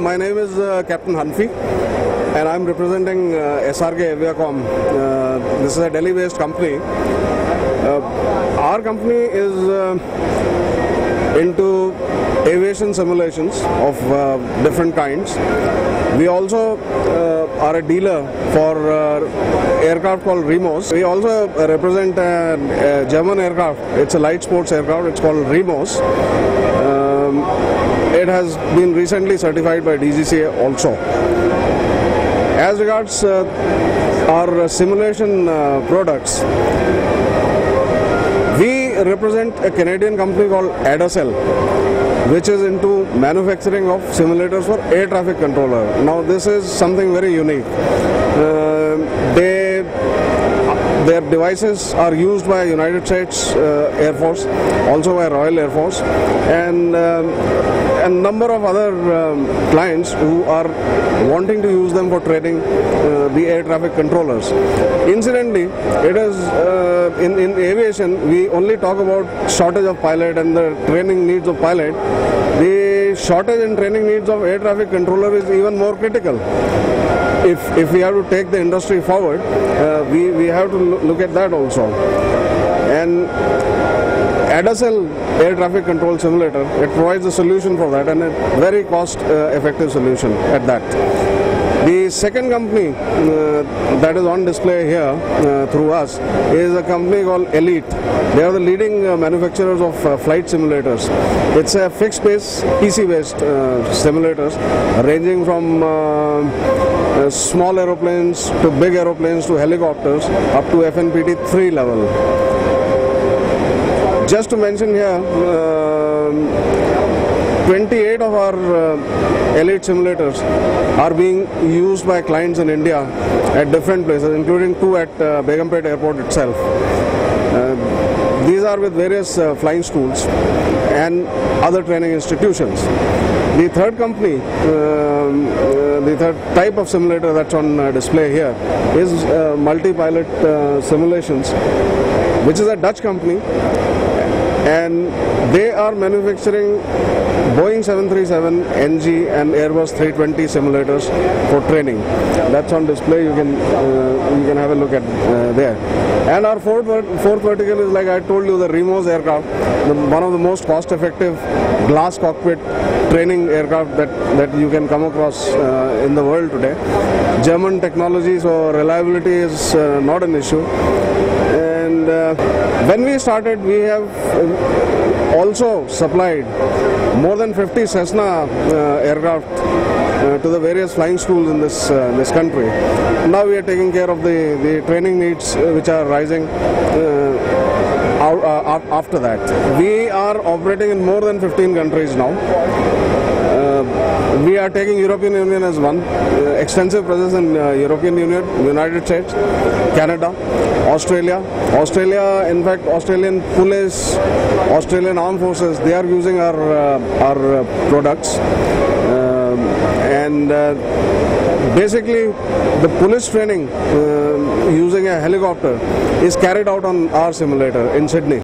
My name is Captain Hanfi, and I'm representing SRK Aviacom. This is a Delhi-based company. Our company is into aviation simulations of different kinds. We also are a dealer for aircraft called Remos. We also represent a German aircraft. It's a light sports aircraft. It's called Remos. It has been recently certified by DGCA also. As regards our simulation products, we represent a Canadian company called Adacel, which is into manufacturing of simulators for air traffic controller. Now this is something very unique. Their devices are used by United States Air Force, also by Royal Air Force, and a number of other clients who are wanting to use them for training the air traffic controllers. Incidentally, it is in aviation we only talk about shortage of pilot and the training needs of pilot. The shortage and training needs of air traffic controller is even more critical. If we have to take the industry forward, we have to look at that also. And Adacel air traffic control simulator, it provides a solution for that, and a very cost-effective solution at that. The second company that is on display here through us is a company called Elite. They are the leading manufacturers of flight simulators. It's a fixed-base, PC-based simulators ranging from small aeroplanes to big aeroplanes to helicopters up to FNPT 3 level. Just to mention here, 28 of our Elite simulators are being used by clients in India at different places, including 2 at Begumpet Airport itself. These are with various flying schools and other training institutions. The third company, the third type of simulator that's on display here is Multi-Pilot Simulations, which is a Dutch company, and they are manufacturing Boeing 737, NG and Airbus 320 simulators for training. That's on display. You can have a look at there. And our fourth vertical is, like I told you, the Remos aircraft, one of the most cost-effective glass cockpit training aircraft that you can come across in the world today. German technology, so reliability is not an issue. And when we started, we have also supplied more than 50 Cessna aircraft to the various flying schools in this country. Now we are taking care of the training needs which are rising after that. We are operating in more than 15 countries now. We are taking European Union as one, extensive presence in European Union, United States, Canada, Australia. In fact, Australian police, Australian armed forces, they are using our products. And basically, the police training using a helicopter is carried out on our simulator in Sydney.